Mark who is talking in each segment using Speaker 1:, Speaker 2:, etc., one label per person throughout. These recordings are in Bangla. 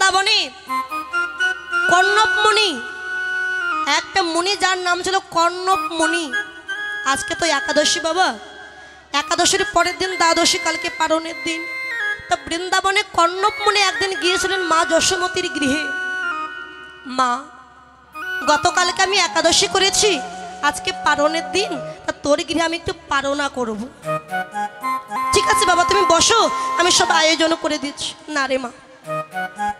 Speaker 1: বৃন্দাবনে কর্ণব মুনি, একটা মুনি যার নাম ছিল কর্ণব মুনি। আজকে তো একাদশী বাবা, একাদশীর পরের দিন দ্বাদশী, কালকে পারণের দিন। তো বৃন্দাবনে কর্ণব মুনি একদিন গিয়েছিলেন মা যশোমতীর গৃহে। মা, গতকালকে আমি একাদশী করেছি, আজকে পারণের দিন, তা তোর গৃহে আমি একটু পারণা করব। ঠিক আছে বাবা, তুমি বসো, আমি সব আয়োজন করে দিচ্ছি। না রে মা,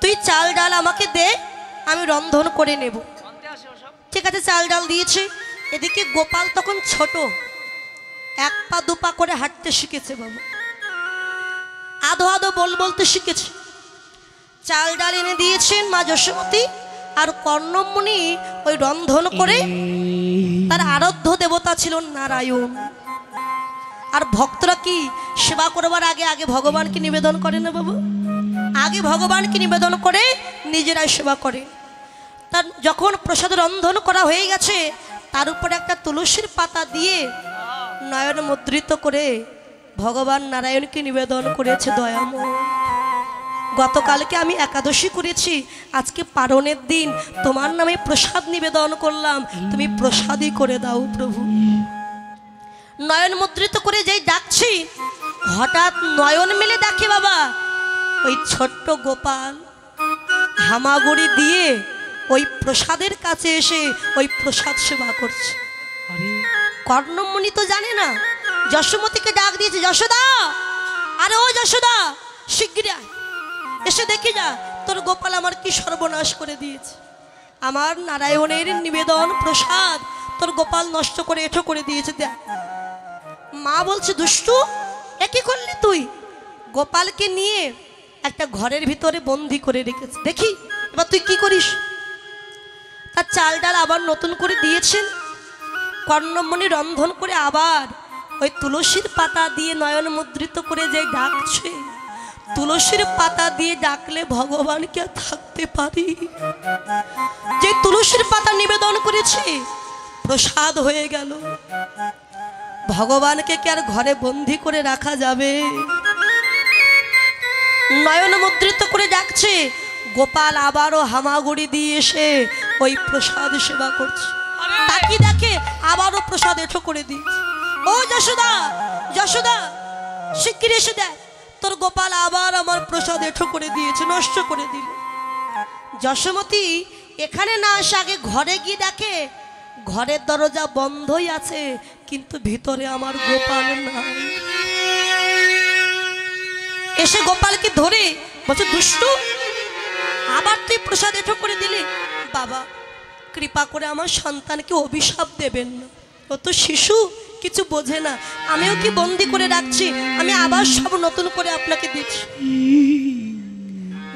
Speaker 1: তুই চাল ডাল আমাকে দে, আমি রন্ধন করে নেব। ঠিক আছে, চাল ডাল দিয়েছি। এদিকে গোপাল তখন ছোট, এক পা দুপা করে হাঁটতে শিখেছে বাবা, আধো আধো বলতে শিখেছে। চাল ডাল এনে দিয়েছেন মা যশোমতী, আর কর্ণব মুনি ওই রন্ধন করে, তার আরাধ্য দেবতা ছিল নারায়ণ। আর ভক্তরা কি সেবা করবার আগে আগে ভগবানকে নিবেদন করে না বাবু, আগে ভগবানকে নিবেদন করে নিজেরাই সেবা করে। তার যখন প্রসাদ রন্ধন করা হয়ে গেছে, তার উপরে একটা তুলসীর পাতা দিয়ে নয়ন মুদ্রিত করে ভগবান নারায়ণকে নিবেদন করেছে দয়াময়। গতকালকে আমি একাদশী করেছি, আজকে পারণের দিন, তোমার নামে প্রসাদ নিবেদন করলাম, তুমি প্রসাদই করে দাও প্রভু। নয়ন মুদ্রিত করে যেই ডাকছি, হঠাৎ নয়ন মেলে দেখে বাবা ওই ছোট্ট গোপাল হামাগুড়ি দিয়ে ওই প্রসাদের কাছে এসে ওই প্রসাদ সেবা করছে। কর্ণব মুনি তো জানে না, যশোমতীকে ডাক দিয়েছে, যশোদা, আরে ও যশোদা, শিগগির আয়, এসে দেখি যা তোর গোপাল আমার কি সর্বনাশ করে দিয়েছে। আমার নারায়ণের নিবেদন প্রসাদ তোর গোপাল নষ্ট করে এঠো করে দিয়েছে। দেখ। মা বলছে, দুষ্টু, এ কি করলি তুই? গোপালকে নিয়ে একটা ঘরের ভিতরে বন্দি করে রেখেছে, দেখি এবার তুই কি করিস। তার চাল ডাল আবার নতুন করে দিয়েছেন। কর্ণব মুনি রন্ধন করে আবার ওই তুলসীর পাতা দিয়ে নয়ন মুদ্রিত করে যে ডাকছে, তুলসীর পাতা দিয়ে ডাকলে ভগবানকে থাকতে পারি? যে তুলসীর পাতা নিবেদন করেছে প্রসাদ হয়ে গেল, ভগবানকে কি আর ঘরে বন্দি করে রাখা যাবে? নয়ন মুদ্রিত করে ডাকছে, গোপাল আবারও হামাগুড়ি দিয়ে এসে ওই প্রসাদ সেবা করছে। তাকি দেখে আবারও প্রসাদ এঠো করে দিচ্ছে। ও যশোদা, যশোদা, শিগগির এসে দেখ, তোর গোপাল আবার আমার প্রসাদ এঠো করে দিয়েছে, নষ্ট করে দিল। যশোমতী এখানে না আসে আগে ঘরে গিয়ে দেখে ঘরের দরজা বন্ধই আছে, কিন্তু ভিতরে আমার গোপাল নাই। এসে গোপালকে ধরে বলছে, দুষ্টু, আবার তুই প্রসাদ এঠো করে দিলি। বাবা, কৃপা করে আমার সন্তানকে অভিশাপ দেবেন না, ও তো শিশু, কিছু বোঝে না, আমিও কি বন্দি করে রাখছি, আমি আবার সব নতুন করে আপনাকে দিচ্ছি।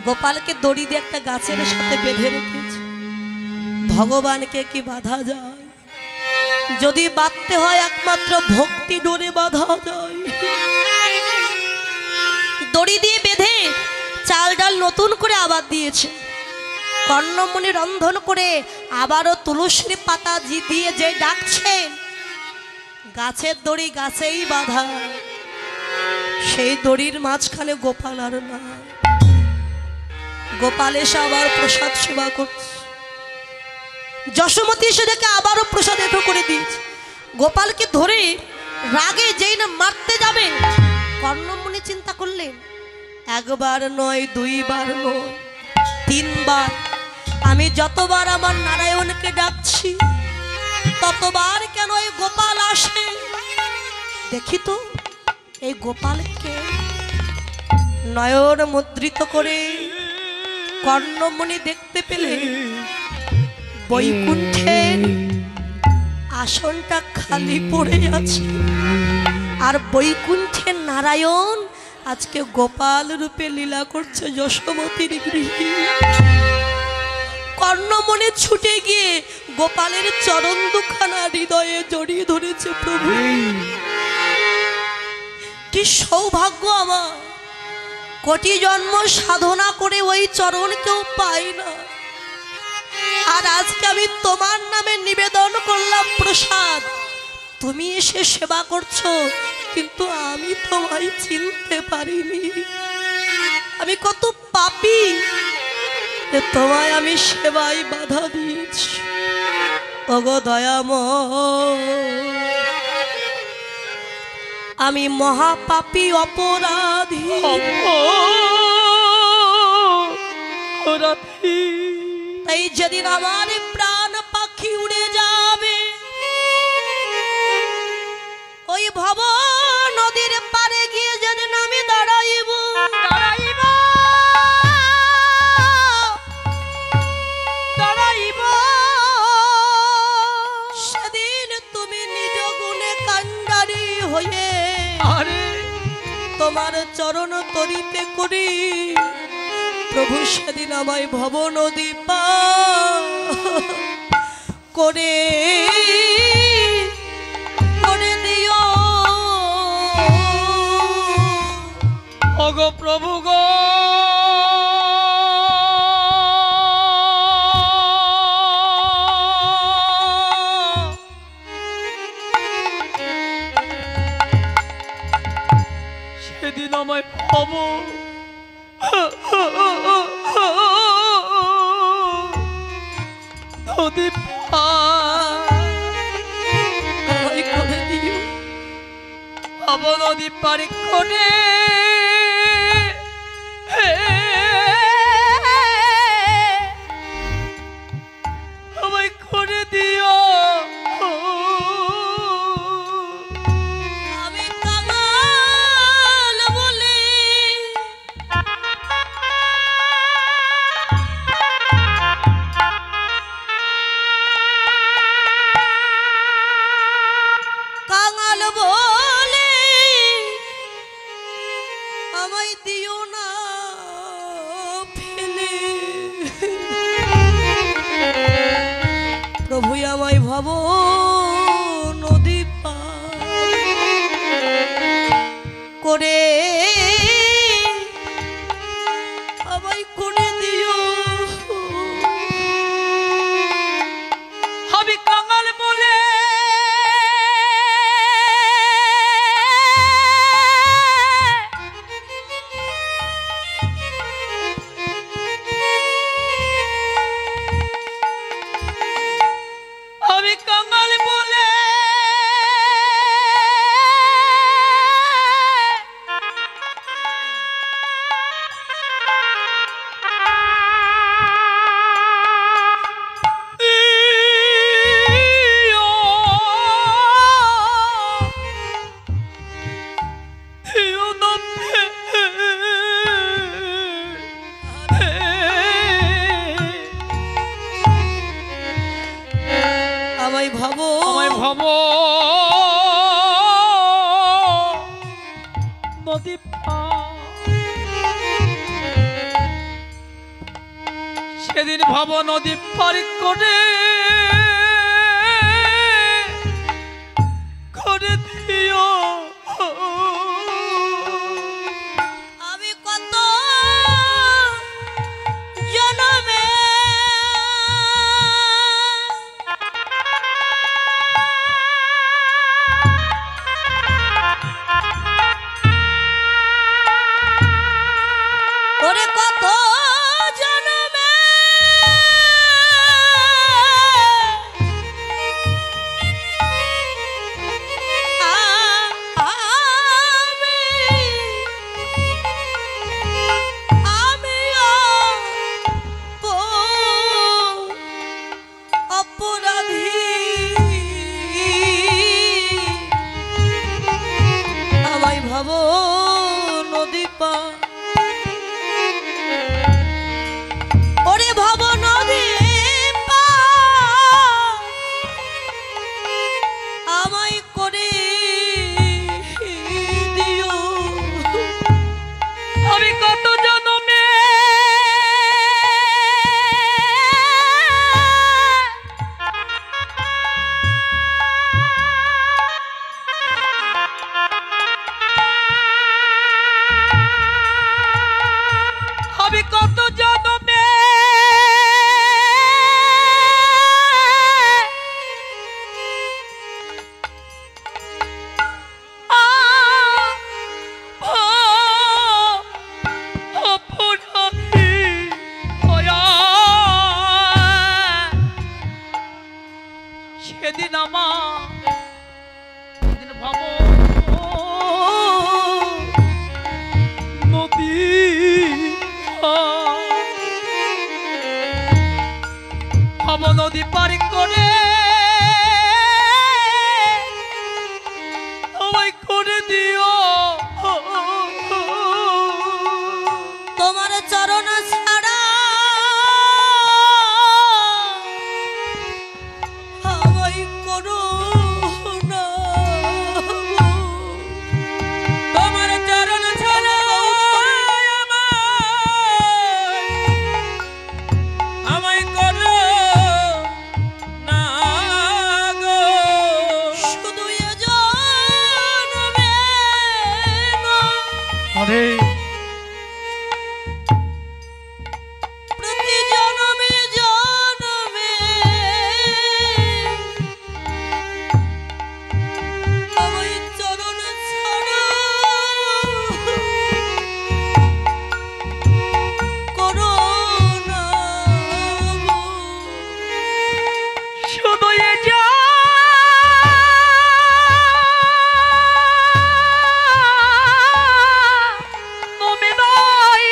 Speaker 1: গোপালকে দড়ি দিয়ে একটা গাছের সাথে বেঁধে রেখেছে। ভগবানকে কি বাধা যায়? যদি বাঁধতে হয় একমাত্র ভক্তি ডোরে বাঁধা যায়। দড়ি দিয়ে বেঁধে চাল ডাল নতুন করে আবার দিয়েছে। কর্ণব মুনি রন্ধন করে আবারও তুলসীর পাতা দিয়ে যে ডাকছেন, গাছের দড়ি গাছেই বাঁধা, সেই দড়ির মাঝখানে গোপাল আর না। গোপাল এসে আবার প্রসাদ সেবা করছে। যশোমতী এসে দেখে আবারও প্রসাদ এঠো করে দিয়েছে। গোপালকে ধরে রাগে যেই না মারতে যাবে, কর্ণব মুনি চিন্তা করলেন, একবার নয়, দুইবার নয়, তিনবার আমি যতবার আমার নারায়ণকে ডাকছি, ততবার কেন এই গোপাল আসে? দেখি তো এই গোপালকে। নয়ন মুদ্রিত করে কর্ণব মুনি দেখতে পেলে বৈকুণ্ঠের আসনটা খালি পড়ে আছে, আর বৈকুণ্ঠের নারায়ণ আজকে গোপাল রূপে লীলা করছে যশোমতীর গৃহে। কর্ণব মুনি ছুটে গিয়ে গোপালের চরণ দুখানা হৃদয়ে জড়িয়ে ধরেছে। প্রভু, কি সৌভাগ্য আমার, কোটি জন্ম সাধনা করে ওই চরণ কেউ পাই না, আর আজকে আমি তোমার নামে নিবেদন করলাম প্রসাদ, তুমি এসে সেবা করছো, কিন্তু আমি তোমায় চিনতে পারিনি। আমি কত পাপী, যে তোমায় আমি সেবায় বাধা দিয়েছি। ওগো দয়াময়, আমি মহাপাপী অপরাধী। তাই যেদিন আমার প্রাণ পাখি উড়ে যাবে, ওই ভব নদীর পারে গিয়ে যেদিন আমি দাঁড়াইব, সেদিন তুমি নিজ গুণে কান্ডারি হয়ে তোমার চরণ তরিতে করি প্রভু সেদিন আমায় ভব নদী পার করে করে দিও।
Speaker 2: ওগো প্রভু গো, সেদিন আমায় ভব নদী
Speaker 1: করে দিও।
Speaker 2: ভব নদী পারি করে আমায় করে দিও।
Speaker 1: আমি কাঙাল বলে কাঙাল বলে আমায় দিও না ফেলে। প্রভু আমায় ভব নদী পার করে আমায় করে দিও।
Speaker 2: আমি কাঙাল বলে আমি কাঙাল বলে
Speaker 1: আমায় ভব
Speaker 2: ভব নদী পার। সেদিন ভব নদী পার করে করে দিও।
Speaker 1: আমি কত জনমে ওরে কত জনমে
Speaker 2: আমার দিন ভব নদী ভব নদী পারি করে আমায় করে দিও
Speaker 1: তোমার চরণ ছাড়া আমায় করো না,
Speaker 3: তোমার চরণ ছাড়া আমায় করো না গো।
Speaker 1: শুধু এ জন্মে
Speaker 2: আরে
Speaker 1: প্রতি জন্মে জন্মে আমায় চরণ ছাড়া করো না,
Speaker 2: শুধু এ তুমি নয়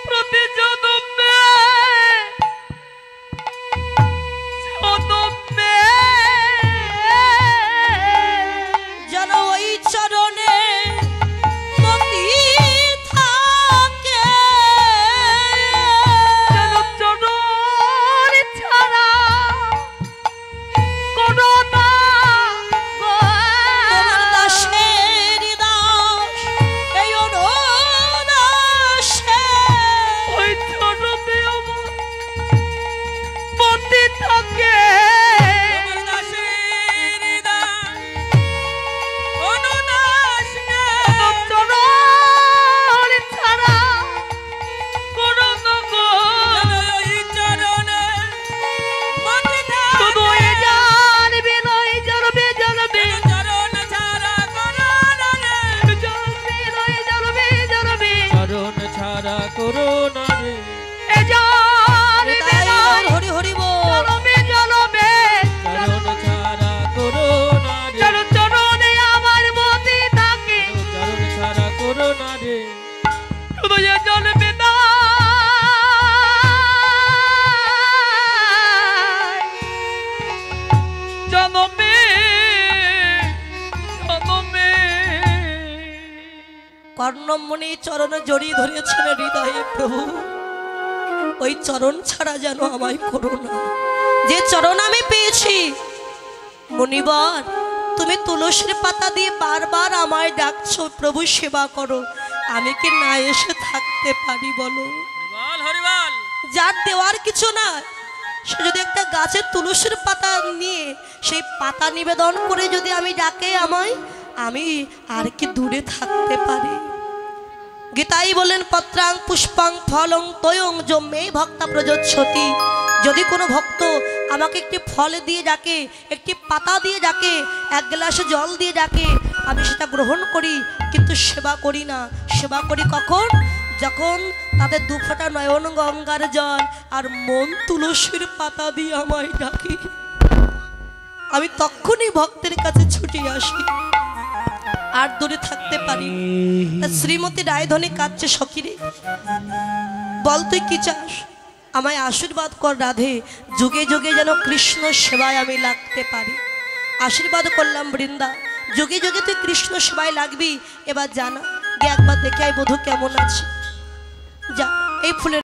Speaker 2: প্রতি জন্মে জন্মে
Speaker 1: যেন ওই চরণে মতি থাকে,
Speaker 2: যেন চরণ ছাড়া কোনো না গো।
Speaker 1: তোমার দাসের দাস এই অনুদাসে
Speaker 2: ওই চরণে আমার মতি থাকে
Speaker 3: তোমার দাসের দাস অনুদাস গে।
Speaker 2: চরণ ছাড়া কোনো না গো।
Speaker 3: যেন ওই চরণে মতি থাকে।
Speaker 2: শুধু এ জানবি নয় জানবি জানবি
Speaker 3: চরণ ছাড়া করো না রে।
Speaker 2: জানবি নয় জানবি জানবি
Speaker 3: চরণ ছাড়া করো না রে।
Speaker 2: এ জানবি
Speaker 1: তাই
Speaker 2: নয়
Speaker 1: হরি হরি বল।
Speaker 2: জানবি জানবি
Speaker 3: চরণ ছাড়া করো না রে।
Speaker 2: চরণ চরণে আমার মতি থাকে
Speaker 3: চরণ ছাড়া করো না রে।
Speaker 2: শুধু এ জানবি না জানবি জানবি
Speaker 1: কর্ণমণি চরণ জড়িয়ে ধরেছেন হৃদয়ে প্রভু, ওই চরণ ছাড়া যেন আমায় করো না। যে চরণ আমি পেয়েছি মুনিবর, তুমি তুলসীর পাতা দিয়ে বারবার আমায় ডাকছো প্রভু সেবা করো, আমি কি না এসে থাকতে পারি বলো?
Speaker 3: হরিবল হরিবল।
Speaker 1: যার দেওয়ার কিছু না, সে যদি একটা গাছের তুলসীর পাতা নিয়ে সেই পাতা নিবেদন করে যদি আমি ডাকে আমায়, আমি আর কি দূরে থাকতে পারি? গীতাই বলেন পত্রাং পুষ্পাং ফলং তয়ং জন্মে ভক্তা প্রযোজ্যতি। যদি কোনো ভক্ত আমাকে একটি ফল দিয়ে ডাকে, একটি পাতা দিয়ে ডাকে, এক গ্লাসে জল দিয়ে ডাকে, আমি সেটা গ্রহণ করি, কিন্তু সেবা করি না। সেবা করি কখন? যখন তাদের দুফোঁটা নয়ন গঙ্গার জল আর মন তুলসীর পাতা দিয়ে আমায় ডাকি, আমি তখনই ভক্তের কাছে ছুটে আসি, আর দূরে থাকতে পারি। তা শ্রীমতী রায়ধনী কাঁদছে, সখিরে বল তুই কি চাস? আমায় আশীর্বাদ কর রাধে, যুগে যুগে যেন কৃষ্ণ সেবায় আমি লাগতে পারি। আশীর্বাদ করলাম বৃন্দা, যুগে যুগে তুই কৃষ্ণ সেবায় লাগবি। এবার জানা গিয়ে একবার দেখে আয় বধূ কেমন আছে। যা এই ফুলের